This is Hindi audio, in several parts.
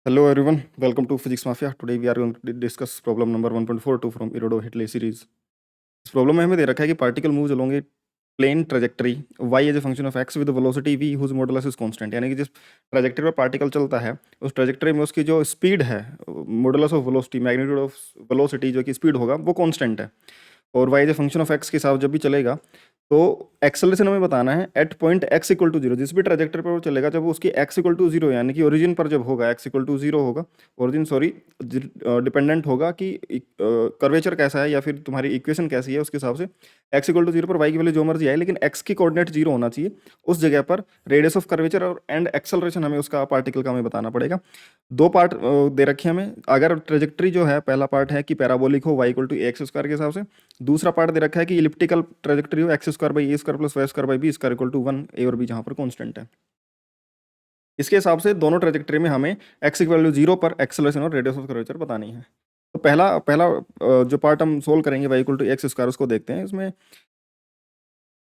Hello everyone, welcome to Physics Mafia. Today we are going to discuss problem number 1.42 from Irodo-Hitley series. इस प्रॉब्लम में हमें दे रखा है कि particle moves along a plane trajectory y as a function of x with velocity v whose modulus is constant, यानी कि जिस ट्रेजेक्टरी पर पार्टिकल चलता है उस ट्रेजेक्टरी में उसकी जो स्पीड है, modulus of velocity, magnitude of velocity जो कि स्पीड होगा वो कांस्टेंट है। और y as a function of x के साथ जब भी चलेगा तो एक्सेलरेशन हमें बताना है at point x equal to zero, जिस भी ट्रेजेक्टरी पर वो चलेगा जब वो उसकी x इक्वल टू जीरो यानी कि ओरिजिन पर जब होगा x इक्वल टू जीरो होगा, ओरिजिन सॉरी डिपेंडेंट होगा कि कर्वेचर कैसा है या फिर तुम्हारी इक्वेशन कैसी है, उसके हिसाब से x इक्वल टू जीरो पर y की वैल्यू जो मर्जी आए लेकिन x की कोऑर्डिनेट जीरो होना चाहिए। उस जगह पर रेडियस ऑफ कर्वेचर और एंड एक्सेलरेशन हमें उसका पार्टिकल का हमें बताना पड़ेगा। दो पार्ट दे रखे हैं हमें। अगर ट्रेजेक्टरी जो है, पहला पार्ट है कि पैराबोलिक हो y equal to X square के हिसाब से, दूसरा पार्ट दे रखा है कि इलिप्टिकल ट्रेजेक्टरी हो X square by A square plus Y square by B square equal to 1 A और बी जहां पर कांस्टेंट है। इसके हिसाब से दोनों ट्रेजेक्टरी में हमें एक्स की वैल्यू जीरो पर एक्सेलरेशन और रेडियस ऑफ कर्वेचर बतानी है। तो पहला पहला जो पार्ट हम सोल्व करेंगे y equal to X square, उसको देखते हैं। इसमें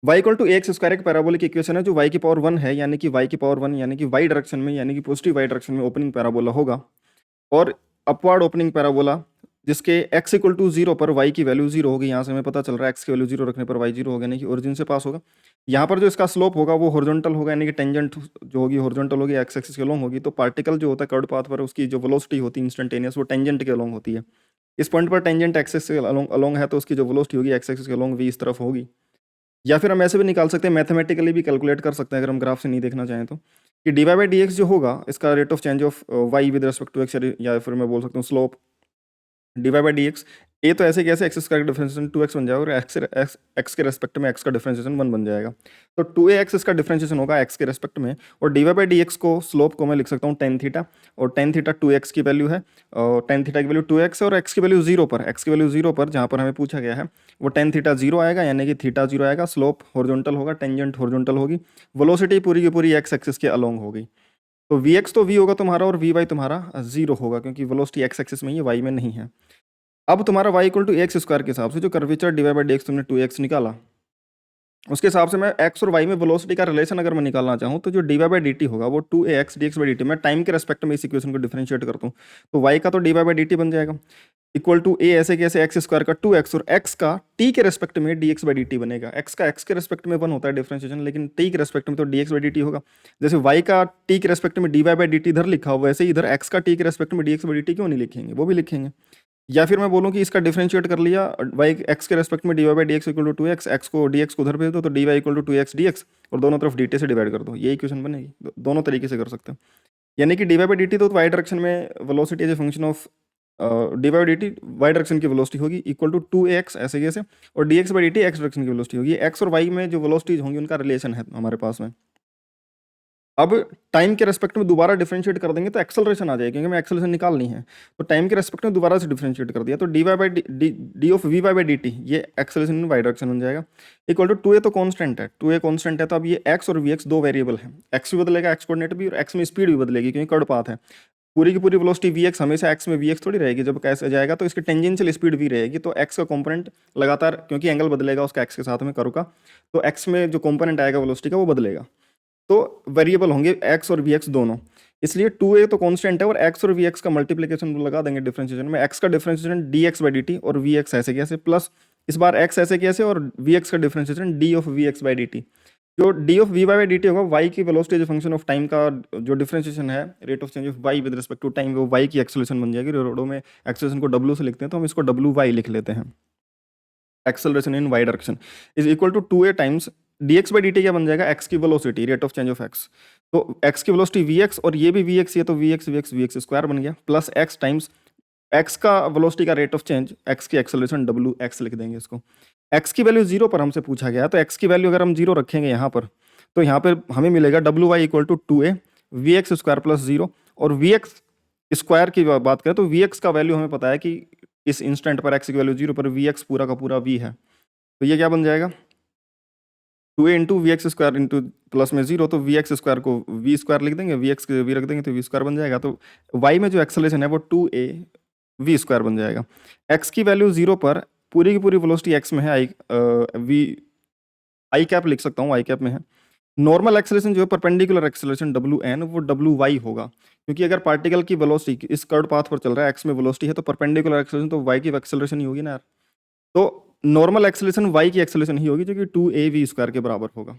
y equal to X square एक पैराबोलिक इक्वेशन है जो y की पावर 1 है, यानी कि y की पावर 1 यानी कि y डायरेक्शन में, यानी कि पॉजिटिव y डायरेक्शन में ओपनिंग पैराबोला होगा, और अपवर्ड ओपनिंग पैराबोला जिसके x इक्वल टू जीरो पर y की वैल्यू जीरो होगी। यहाँ से हमें पता चल रहा है x की वैल्यू जीरो रखने पर y जीरो होगा, यानी कि ओरिजिन से पास होगा। यहाँ पर जो इसका स्लोप होगा वो हॉरिजॉन्टल होगा, यानी कि टेंजेंट जो होगी हॉरिजॉन्टल होगी, एक्स एक्सिस के अलोंग होगी। तो पार्टिकल जो होता है कर्ड पाथ पर उसकी जो वेलोसिटी होती है इंस्टेंटेनियस, वो टेंजेंट के अलोंग होती है। इस पॉइंट पर टेंजेंट एक्सिस के अलोंग है तो उसकी जो वेलोसिटी होगी एक्स एक्सिस के अलोंग v इस तरफ होगी। या फिर हम ऐसे भी निकाल सकते हैं, मैथमेटिकली भी कैलकुलेट कर सकते हैं अगर हम ग्राफ से नहीं देखना चाहें तो, कि D Y by D X जो होगा इसका rate of change of Y with respect to X, या फिर मैं बोल सकता हूँ slope D Y by D X. ए तो ऐसे कैसे एक्स स्क्वायर का डिफरेंशिएशन 2x बन जाएगा और एक्स के रेस्पेक्ट में एक्स का डिफरेंशिएशन 1 बन जाएगा। तो 2ax इसका डिफरेंशिएशन होगा एक्स के रेस्पेक्ट में, और D Y by D X को स्लोप को मैं लिख सकता हूँ टेन थीटा, और टेन थीटा 2x की वैल्यू है, और टेन थीटा की वैल्यू 2x है, और एक्स की वैल्यू जीरो पर, एक्स की वैल्यू जीरो पर जहाँ पर हमें पूछा गया है वो टेन थीटा जीरो आएगा, यानी कि थीटा जीरो आएगा। स्लोप हॉरिजॉन्टल होगा, टेंजेंट हॉरिजॉन्टल होगी, वेलोसिटी पूरी की पूरी एक्स एक्सिस के अलोंग होगी। तो वी एक्स तो वी होगा तुम्हारा और वी वाई तुम्हारा जीरो होगा, क्योंकि वेलोसिटी एक्स एक्सिस में ही है, वाई में नहीं है। अब तुम्हारा y equal to X square के हिसाब से जो कर्वेचर डिवाइड बाई डी तुमने 2x निकाला, उसके हिसाब से मैं x और y में वेलोसिटी का रिलेशन अगर मैं निकालना चाहूँ तो जो D Y by D T होगा वो 2ax dx by D T, मैं टाइम के रेस्पेक्ट में इस इक्वेशन को डिफरेंशिएट करता हूँ तो y का तो D Y by D T बन जाएगा इक्वल टू ए ऐसे कैसे एक्स स्क्वायर का 2x, और x का t के रेस्पेक्ट में dx बाई डी टी बनेगा। x का x के रेस्पेक्ट में 1 होता है डिफरेंशिएशन, लेकिन t के रेस्पेक्ट में तो dx बाई डी टी होगा। जैसे y का t के रेस्पेक्ट में D Y by D T इधर लिखा हुआ, वैसे ही इधर x का t के रेस्पेक्ट में dx बाई डी टी क्यों नहीं लिखेंगे, वो भी लिखेंगे। या फिर मैं बोलूँ कि इसका डिफरेंशिएट कर लिया वाई एक्स के रेस्पेक्ट में D Y by D X equal to 2x, X को डी एक्स को उधर भेज दो तो D Y equal to 2x dx, और दोनों तरफ डी टी से डिवाइड कर दो, ये इक्वेशन बनेगी। दोनों तरीके से कर सकते हैं, यानी कि D Y by D T तो वाई डायरेक्शन में velocity as a function of D Y D T Y direction की वेलोसिटी होगी इक्वल टू 2x ऐसे कैसे, और D X by D T X direction की वेलोसिटी होगी। एक्स और वाई में जो वेलोसिटीज होंगी उनका रिलेशन है हमारे पास में। अब टाइम के रेस्पेक्ट में दोबारा डिफरेंशिएट कर देंगे तो एक्सेलरेशन आ जाएगी, क्योंकि हमें एक्सेलरेशन निकालनी है। तो टाइम के रेस्पेक्ट में दोबारा से डिफरेंशिएट कर दिया तो D Y by D of V Y by D T, ये एक्सेलरेशन इन वाई डायरेक्शन बन जाएगा इक्वल टू 2a तो कांस्टेंट है, 2a कांस्टेंट है तो अब ये x और vx दो वेरिएबल है, x भी बदलेगा x कोऑर्डिनेट भी, और x में स्पीड भी बदलेगी क्योंकि कर्ड पाथ है। पूरी की पूरी वेलोसिटी vx हमेशा x में vx थोड़ी रहेगी, जब कैसे जाएगा तो इसकी टेंजेंशियल स्पीड भी रहेगी, तो x का कंपोनेंट लगातार, क्योंकि एंगल बदलेगा उसका x के साथ में कर्व का, तो x में जो कंपोनेंट आएगा वेलोसिटी का वो बदलेगा। तो वेरिएबल होंगे x और vx दोनों, इसलिए 2a तो कांस्टेंट है और x और vx का मल्टीप्लिकेशन लगा देंगे डिफरेंशिएशन में, x का डिफरेंशिएशन dx बाई dt और vx ऐसे कैसे, प्लस इस बार x ऐसे कैसे और vx का differentiation d of vx by dt। जो d of vy by dt होगा y की वेलोसिटी जो फंक्शन ऑफ टाइम का जो डिफरेंशिएशन है rate of change of y with respect to time, वो y की एक्सेलरेशन बन जाएगी। रोडो में एक्सेलरेशन को w से लिखते हैं तो हम इसको wy लिख लेते हैं। Acceleration in y direction is equal to 2a times dx by dt क्या बन जाएगा, x की velocity rate of change of x, तो x की वेलोसिटी vx और ये भी vx, ये तो vx स्क्वायर बन गया, प्लस x टाइम्स x का वेलोसिटी का रेट ऑफ चेंज, x की एक्सेलरेशन wx लिख देंगे इसको। x की वैल्यू जीरो पर हमसे पूछा गया तो x की वैल्यू अगर हम जीरो रखेंगे यहाँ पर तो यहाँ पर हमें मिलेगा wy equal to 2a vx square plus zero, और vx स्क्वायर की बात करें तो vx का वैल्यू हमें पता है कि इस इंस्टेंट पर x की वैल्यू जीरो पर vx पूरा का पूरा v है, तो ये क्या बन जाएगा 2a into v x square into plus में जीरो, तो वी एक्स स्क्वायर को वी स्क्वायर लिख देंगे, वी एक्स के वी रख देंगे तो वी स्क्वायर बन जाएगा। तो y में जो एक्सेलरेशन है वो 2a वी स्क्वायर बन जाएगा। x की वैल्यू जीरो पर पूरी की पूरी वेलोसिटी x में है, आई वी आई कैप लिख सकता हूँ, आई कैप में है, नॉर्मल एक्सेलरेशन जो है परपेंडिकुलर एक्सेलरेशन डब्ल्यू एन वो डब्ल्यू वाई होगा, क्योंकि अगर पार्टिकल की वेलोसिटी इस कर्व पाथ पर चल रहा है, एक्स में वेलोसिटी है, तो परपेंडिकुलर एक्सेलरेशन तो वाई की एक्सेलरेशन ही होगी ना यार। तो नॉर्मल एक्सेलरेशन वाई की एक्सेलरेशन ही होगी, जो कि 2 a v² के बराबर होगा।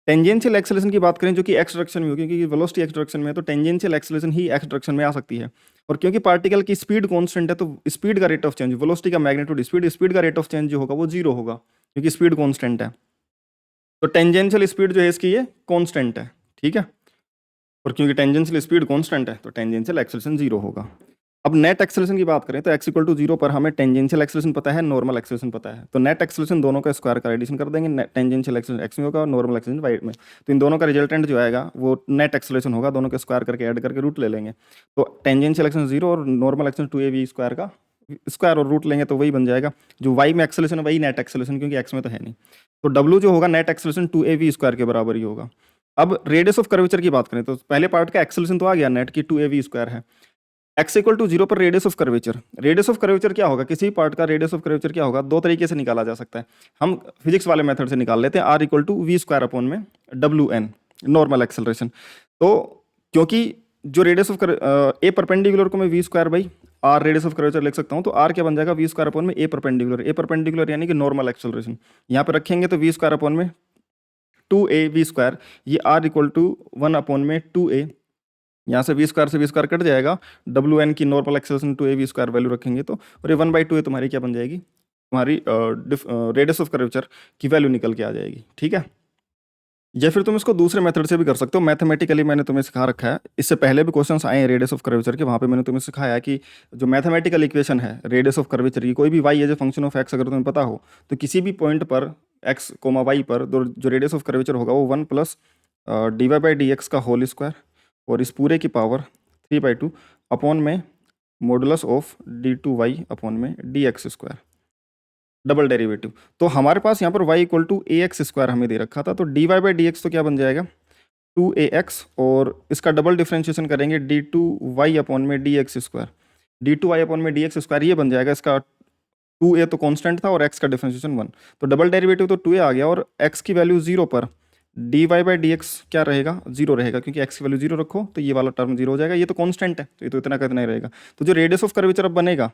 टेंजेंशियल एक्सेलरेशन की बात करें जो कि एक्स डायरेक्शन में होगी, क्योंकि वेलोसिटी एक्स डायरेक्शन में है, तो टेंजेंशियल एक्सेलरेशन ही एक्स डायरेक्शन में आ सकती है। और क्योंकि पार्टिकल की स्पीड कांस्टेंट है, तो स्पीड का रेट ऑफ चेंज, वेलोसिटी का मैग्नीट्यूड स्पीड का रेट ऑफ चेंज जो होगा वो 0 होगा, क्योंकि स्पीड कांस्टेंट है। तो टेंजेंशियल स्पीड जो है इसकी ये कांस्टेंट है, ठीक है। और क्योंकि टेंजेंशियल स्पीड कांस्टेंट है तो टेंजेंशियल एक्सेलरेशन 0 होगा। अब नेट एक्सेलरेशन की बात करें तो x = 0 पर हमें टेंजेंशियल एक्सेलरेशन पता है, नॉर्मल एक्सेलरेशन पता है, तो नेट एक्सेलरेशन दोनों का स्क्वायर का एडिशन कर देंगे। टेंजेंशियल एक्सेलरेशन x में होगा और नॉर्मल एक्सेलरेशन y में, तो इन दोनों का रिजल्टेंट जो आएगा वो नेट एक्सेलरेशन होगा, दोनों के स्क्वायर करके ऐड करके रूट ले लेंगे। तो टेंजेंशियल एक्सेलरेशन 0 और नॉर्मल एक्सेलरेशन 2a v² का स्क्वायर और रूट लेंगे तो वही बन जाएगा। जो y में एक्सेलरेशन है वही नेट एक्सेलरेशन, क्योंकि x में तो है नहीं। तो w जो होगा नेट एक्सेलरेशन 2a v² के बराबर ही होगा। अब रेडियस ऑफ कर्वेचर की बात करें तो पहले पार्ट का एक्सेलरेशन तो आ गया नेट की 2a v² है। x = 0 पर radius of curvature, radius of curvature क्या होगा, किसी पार्ट का रेडियस ऑफ कर्वेचर क्या होगा, दो तरीके से निकाला जा सकता है। हम फिजिक्स वाले मेथड से निकाल लेते हैं, r = v² में WN नॉर्मल एक्सेलरेशन। तो क्योंकि जो रेडियस ऑफ ए परपेंडिकुलर को मैं v²/r रेडियस ऑफ कर्वेचर लिख सकता हूँ, तो r क्या बन जाएगा v² में ए परपेंडिकुलर यानी कि नॉर्मल एक्सेलरेशन। यहाँ पर रखेंगे तो v² में 2a v², ये r = 1/2a, यहाँ से v² से v² कट जाएगा, WN की normal acceleration 2a v² value रखेंगे तो, और ये 1/2 तुम्हारी क्या बन जाएगी, तुम्हारी रेडियस ऑफ कर्वेचर की वैल्यू निकल के आ जाएगी, ठीक है। या फिर तुम इसको दूसरे मेथड से भी कर सकते हो, मैथमेटिकली मैंने तुम्हें सिखा रखा है, इससे पहले भी क्वेश्चंस आए हैं रेडियस ऑफ कर्वेचर के, वहाँ पे मैंने तुम्हें सिखाया कि जो मैथमेटिकल इक्वेशन है रेडियस ऑफ कर्वेचर की, कोई भी y as a function of x अगर तुम्हें पता हो, तो किसी भी पॉइंट पर x, y पर जो रेडियस ऑफ कर्वेचर होगा वो 1 + dy/dx का होल स्क्वायर और इस पूरे की पावर 3/2 अपॉन में modulus of d2y/dx², double derivative. तो हमारे पास यहाँ पर y = ax² हमें दे रखा था, तो dy/dx तो क्या बन जाएगा 2ax, और इसका डबल डिफ्रेंशिएशन करेंगे d2y/dx², d2y/dx² ये बन जाएगा, इसका 2a तो कांस्टेंट था और x का डिफ्रेंशिएशन 1, तो डबल डेरिवेटिव तो 2a आ गया, और x की वैल्यू 0 पर dy/dx क्या रहेगा 0 रहेगा, क्योंकि x की वैल्यू 0 रखो तो ये वाला टर्म 0 हो जाएगा, ये तो कांस्टेंट है तो ये तो इतना का इतना ही रहेगा। तो जो रेडियस ऑफ कर्वेचर अब बनेगा,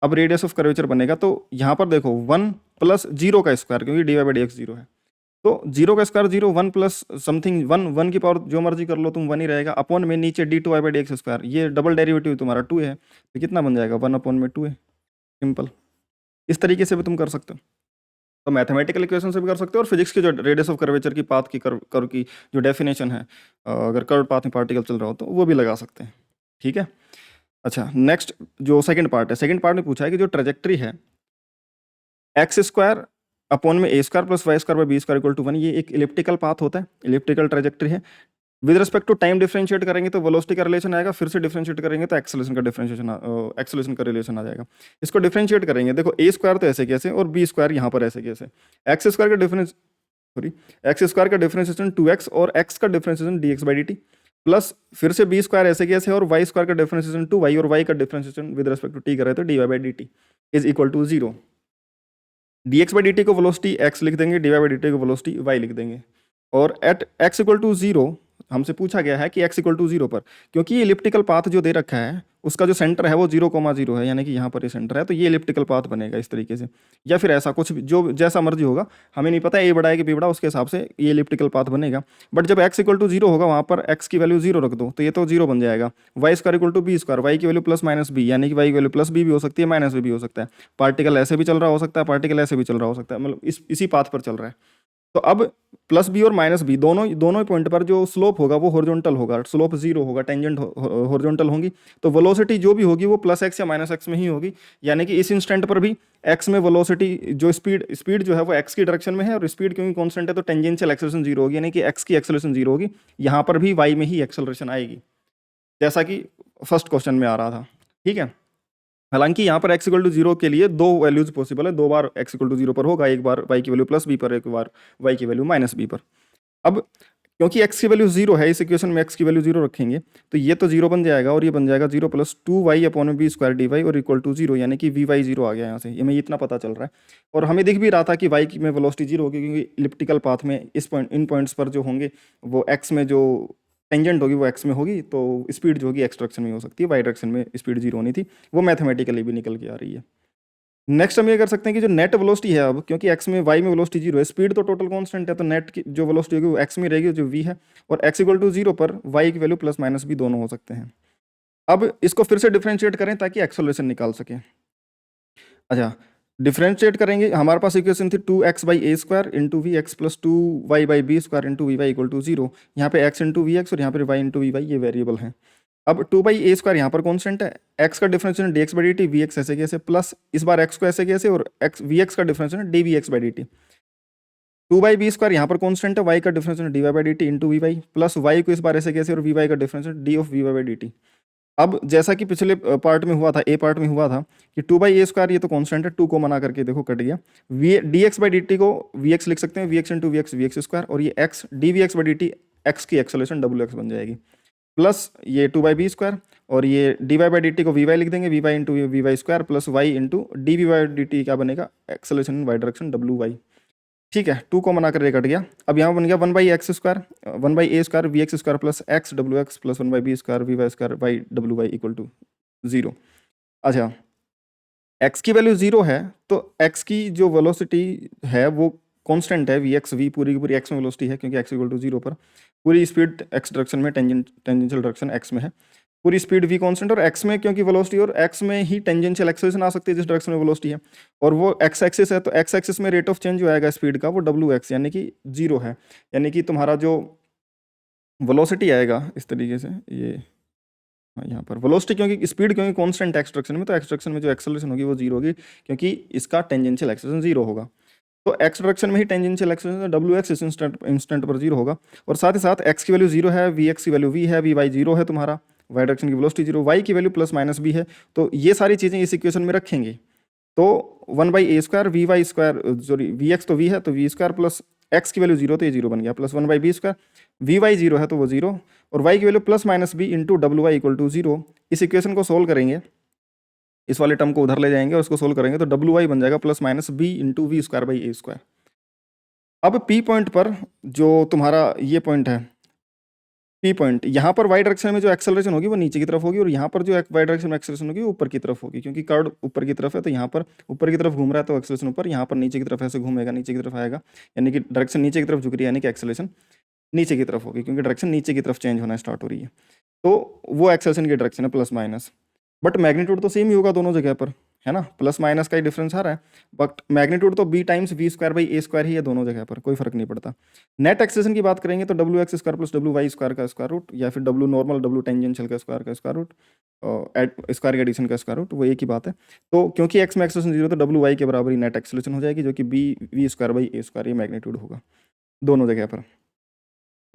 अब रेडियस ऑफ कर्वेचर बनेगा, तो यहाँ पर देखो 1 + 0 का स्क्वायर, क्योंकि dy/dx 0 है, तो 0 का स्क्वायर 0, 1 प्लस समथिंग 1 की पावर जो मर्जी कर लो तुम 1 ही रहेगा, अपॉन में नीचे d2y/dx², ये डबल डेरिवेटिव तुम्हारा 2 है, तो कितना बन जाएगा 1/2 है, सिंपल। इस तरीके से भी तुम कर सकते हो, तो मैथमेटिकल इक्वेशन से भी कर सकते हो, और फिजिक्स की जो रेडियस ऑफ कर्वेचर की पाथ की कर्व की जो डेफिनेशन है, अगर कर्व पाथ में पार्टिकल चल रहा हो तो वो भी लगा सकते हैं, ठीक है। अच्छा, नेक्स्ट जो सेकंड पार्ट है, सेकंड पार्ट में पूछा है कि जो ट्रेजेक्ट्री है x² अपॉन में a² + y² / b² = 1, ये एक इलिप्टिकल पाथ होता है, इलिप्टिकल ट्रेजेक्ट्री है। With respect to time differentiate करेंगे तो वेलोसिटी का रिलेशन आएगा, फिर से डिफरेंशिएट करेंगे तो एक्सेलरेशन का रिलेशन आ जाएगा। इसको डिफरेंशिएट करेंगे, देखो a² तो ऐसे कैसे और b² यहाँ पर ऐसे कैसे, x² का डिफरेंशिएशन 2x और x का डिफरेंशिएशन dx/dt, प्लस फिर से b² ऐसे कैसे और y² का डिफरेंशिएशन 2y और y का differentiation with respect to t करें तो dy/dt = 0। dx/dt को वेलोसिटी x लिख देंगे, dy/dt को वेलोसिटी y लिख देंगे, और एट x = 0 हमसे पूछा गया है कि x = 0 पर, क्योंकि ये इलिप्टिकल पाथ जो दे रखा है उसका जो सेंटर है वो 0,0 है, यानी कि यहाँ पर ये सेंटर है, तो ये इलिप्टिकल पाथ बनेगा इस तरीके से, या फिर ऐसा कुछ भी जो जैसा मर्जी होगा, हमें नहीं पता a बड़ा है कि b बड़ा, उसके हिसाब से ये इलिप्टिकल पाथ बनेगा। बट जब x = 0 होगा वहाँ पर x की वैल्यू 0 रख दो तो ये तो 0 बन जाएगा, y² = b², y की वैल्यू +-b, यानी कि y की वैल्यू +b भी हो सकती है -b भी हो सकता है, पार्टिकल ऐसे भी चल रहा हो सकता है, पार्टिकल ऐसे भी चल रहा हो सकता है, मतलब इसी पाथ पर चल रहा है। तो अब +b और -b दोनों ही पॉइंट पर जो स्लोप होगा वो हॉरिजॉन्टल होगा, स्लोप 0 होगा, टेंजेंट हॉरिजॉन्टल होंगी, तो वेलोसिटी जो भी होगी वो +x या -x में ही होगी, यानी कि इस इंस्टेंट पर भी x में वेलोसिटी जो स्पीड जो है वो x की डायरेक्शन में है, और स्पीड क्योंकि कांस्टेंट है तो टेंजेंशियल एक्सेलरेशन 0 होगी, यानी कि x की एक्सेलरेशन 0 होगी, यहाँ पर भी y में ही एक्सेलरेशन आएगी, जैसा कि फर्स्ट क्वेश्चन में आ रहा था, ठीक है। हालांकि यहाँ पर x = 0 के लिए दो वैल्यूज पॉसिबल है, दो बार x = 0 पर होगा, एक बार y की वैल्यू +b पर, एक बार y की वैल्यू -b पर। अब क्योंकि x की वैल्यू 0 है, इस इक्वेशन में x की वैल्यू 0 रखेंगे तो ये तो 0 बन जाएगा और ये बन जाएगा 0 प्लस 2y/b² dy और इक्वल टू 0, यानी कि vy 0 आ गया यहाँ से, ये मैं इतना पता चल रहा है। और हमें दिख भी रहा था कि y की में वेलोसिटी 0 होगी, क्योंकि इलिप्टिकल पाथ में इन पॉइंट्स पर जो होंगे वो x में जो टेंजेंट होगी वो x में होगी, तो स्पीड जो होगी x डायरेक्शन में हो सकती है, y डायरेक्शन में स्पीड 0 होनी थी, वो मैथमेटिकली भी निकल के आ रही है। नेक्स्ट हम ये कर सकते हैं कि जो नेट वेलोसिटी है, अब क्योंकि x में y में वेलोसिटी 0 है, स्पीड तो टोटल कांस्टेंट है, तो नेट की जो वेलोसिटी होगी वो x में रहेगी जो v है, और x इक्वल टू 0 पर y की वैल्यू प्लस माइनस भी दोनों हो सकते हैं। अब इसको फिर से डिफरेंशिएट करें ताकि एक्सेलरेशन निकाल सकें। अच्छा, डिफरेंशिएट करेंगे, हमारे पास इक्वेशन थी 2x/a² into v x plus 2y/b² into v y equal to 0। यहाँ पे x इंटू वी एक्स और यहाँ पे y इंटू वी वाई ये वेरिएबल हैं। अब 2/a² यहाँ पर कॉन्स्टेंट है, x का डिफरेंशियल dx/dt, vx ऐसे कैसे, प्लस इस बार x को ऐसे कैसे, और x vx का डिफरेंशियल dvx/dt। 2/b² यहाँ पर कॉन्स्टेंट है, y का differential dy/dt into v y, plus y को इस बार ऐसे कैसे, और vy का डिफरेंशियल d ऑफ vy/dt। अब जैसा कि पिछले पार्ट में हुआ था, ए पार्ट में हुआ था कि 2/a² ये तो कांस्टेंट है, 2 को मना करके देखो कट गया, वी dx/dt को vx लिख सकते हैं, vx इंटू vx स्क्वायर, और ये x dvx/dt x की एक्सेलरेशन wx बन जाएगी, प्लस ये 2/b² और ये dy/dt को vy लिख देंगे, vy into vy² plus y into dvy/dt क्या बनेगा, एक्सेलरेशन वाई डायरेक्शन wy। ठीक है, 2 को मना कर कट गया। अब यहाँ बन गया 1/x² 1/a² vx² plus x wx plus 1/b² vy² y wy equal to 0। अच्छा, x की वैल्यू 0 है तो x की जो वेलोसिटी है वो कांस्टेंट है, vx v पूरी की पूरी x में वेलोसिटी है, क्योंकि x इक्वल टू 0 पर पूरी स्पीड x डायरेक्शन में, टेंजेंशियल डायरेक्शन x में है, पूरी स्पीड v कांस्टेंट, और x में क्योंकि वेलोसिटी और x में ही टेंजेंशियल एक्सेलरेशन आ सकती है जिस डायरेक्शन में वेलोसिटी है, और वो x एक्सिस है, तो x एक्सिस में रेट ऑफ चेंज जो आएगा स्पीड का वो wx यानी कि 0 है, यानी कि तुम्हारा जो वेलोसिटी आएगा इस तरीके से, ये यहाँ पर वेलोसिटी क्योंकि स्पीड क्योंकि कांस्टेंट एक्स डायरेक्शन में, तो एक्स डायरेक्शन में जो एक्सेलरेशन होगी वो 0 होगी, क्योंकि इसका टेंजेंशियल एक्सेलरेशन 0 होगा, तो एक्स डायरेक्शन में ही टेंजेंशियल एक्सेलरेशन wx इस इंस्टेंट पर 0 होगा, और साथ ही साथ x की वैल्यू 0 है, vx की वैल्यू v है, vy 0 है, तुम्हारा y डायरेक्शन की वेलोसिटी 0, y की वैल्यू प्लस माइनस b है, तो ये सारी चीज़ें इस इक्वेशन में रखेंगे, तो 1/a² vy² सॉरी vx तो v है तो v² प्लस x की वैल्यू 0 तो ये 0 बन गया, प्लस 1/b² vy 0 है तो वो 0, और y की value plus minus b into wy equal to 0। इस इक्वेशन को सोल्व करेंगे, इस वाले टर्म को उधर ले जाएंगे और इसको सोल्व करेंगे तो wy बन जाएगा plus minus b into v²/a²। अब p पॉइंट पर जो तुम्हारा ये पॉइंट है पी पॉइंट, यहाँ पर वाई डायरेक्शन में जो एक्सेलरेशन होगी वो नीचे की तरफ होगी, और यहाँ पर जो वाई डायरेक्शन में एक्सेलरेशन होगी वो ऊपर की तरफ होगी, क्योंकि कर्व ऊपर की तरफ है, तो यहाँ पर ऊपर की तरफ घूम रहा है तो एक्सेलरेशन ऊपर, यहाँ पर नीचे की तरफ ऐसे घूमेगा नीचे की तरफ आएगा, यानी कि डायरेक्शन नीचे की तरफ झुक रही है, यानी कि एक्सेलरेशन नीचे की तरफ होगी, क्योंकि डायरेक्शन नीचे की तरफ चेंज होना स्टार्ट हो रही है, तो वो एक्सेलरेशन की डायरेक्शन है प्लस माइनस, बट मैग्नीट्यूड तो सेम ही होगा दोनों जगह पर, है ना, प्लस माइनस का ही डिफरेंस आ रहा है, बट मैग्नीट्यूड तो b टाइम्स v²/a² ही है दोनों जगह पर, कोई फर्क नहीं पड़ता। नेट एक्सेलरेशन की बात करेंगे तो wx² प्लस wy² का स्क्वायर रूट, या फिर w नॉर्मल w टेंजेंशियल का स्क्वायर रूट, स्क्वायर के एडिशन का स्क्वायर रूट, वो एक ही बात है। तो क्योंकि x में एक्सेलरेशन 0 तो wy के बराबर ही नेट एक्सेलरेशन हो जाएगी, जो कि b v²/a² ये मैग्नीट्यूड होगा दोनों जगह पर,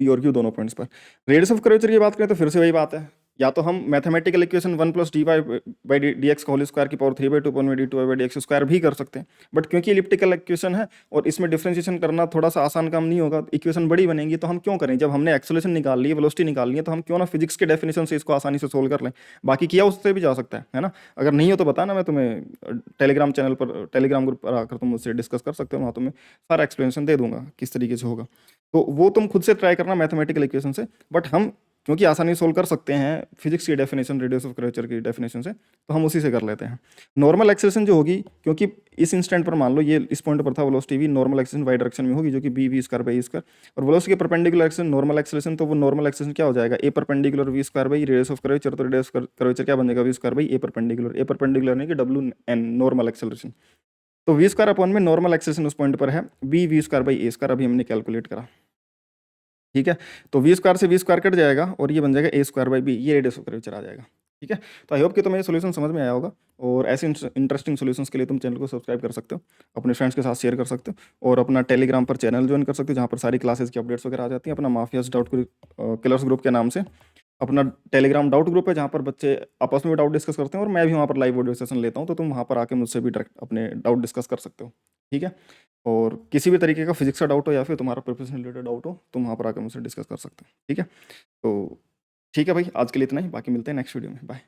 पी और क्यू दोनों पॉइंट्स पर। रेडियस ऑफ कर्वेचर की बात करें तो फिर से वही बात है, या तो हम मैथमेटिकल इक्वेशन 1 प्लस dy/dx का होल स्क्वायर की पावर 3/2 भी कर सकते हैं, बट क्योंकि इलिप्टिकल इक्वेशन है और इसमें डिफरेंशिएशन करना थोड़ा सा आसान काम नहीं होगा, इक्वेशन बड़ी बनेंगी, तो हम क्यों करें, जब हमने एक्सेलरेशन निकाल ली है, वेलोसिटी निकाल ली है, तो हम क्यों ना फिजिक्स के डेफिनेशन से इसको आसानी से सोल्व कर लें, बाकी किया उससे भी जा सकता है ना, अगर नहीं हो तो बताना, मैं तुम्हें टेलीग्राम चैनल पर, टेलीग्राम ग्रुप पर आकर तुम मुझसे डिस्कस कर सकते हो, वहाँ तुम्हें सारा एक्सप्लेनेशन दे दूंगा किस तरीके से होगा, तो वो तुम खुद से ट्राई करना मैथमेटिकल इक्वेशन से, बट हम क्योंकि आसानी सोल्व कर सकते हैं फिजिक्स की डेफिनेशन, रेडियस ऑफ कर्वेचर की डेफिनेशन से, तो हम उसी से कर लेते हैं। नॉर्मल एक्सेलरेशन जो होगी, क्योंकि इस इंस्टेंट पर मान लो ये इस पॉइंट पर था velocity v, normal acceleration y direction में होगी, जो कि b v²/a², और वेलोसिटी के परपेंडिकुलर एक्सेलरेशन नॉर्मल एक्सेलरेशन, तो वो नॉर्मल एक्सेलरेशन क्या हो जाएगा, a perpendicular v² radius of curvature, तो रेडियस कर्वेचर क्या बन जाएगा v²/a परपेंडिकुलर नहीं कि wn नॉर्मल एक्सेलरेशन, तो v² अपॉन में नॉर्मल एक्सेलरेशन उस पॉइंट पर है b v²/a², अभी हमने कैलकुलेट करा, ठीक है, तो v² से v² कट जाएगा और ये बन जाएगा a²/b, ये रेडियस ऑफ कर्वेचर आ जाएगा, ठीक है। तो आई होप कि तुम्हें ये सोल्यूशन समझ में आया होगा, और ऐसे इंटरेस्टिंग सॉल्यूशंस के लिए तुम चैनल को सब्सक्राइब कर सकते हो, अपने फ्रेंड्स के साथ शेयर कर सकते हो, और अपना टेलीग्राम पर चैनल ज्वाइन कर सकते हो, जहाँ पर सारी क्लासेस की अपडेट्स वगैरह आ जाती हैं, अपना माफियाज डाउट किलर्स ग्रुप के नाम से अपना टेलीग्राम डाउट ग्रुप है जहाँ पर बच्चे आपस में डाउट डिस्कस करते हैं, और मैं भी वहाँ पर लाइव ऑडियो सेशन लेता हूँ, तो तुम वहाँ पर आके मुझसे भी डायरेक्ट अपने डाउट डिस्कस कर सकते हो। ठीक है, और किसी भी तरीके का फिजिक्स का डाउट हो या फिर तुम्हारा प्रोफेशन रिलेटेड डाउट हो, तुम वहाँ पर आके मुझसे डिस्कस कर सकते हो। ठीक है, तो ठीक है भाई, आज के लिए इतना ही, बाकी मिलते हैं नेक्स्ट वीडियो में। बाय।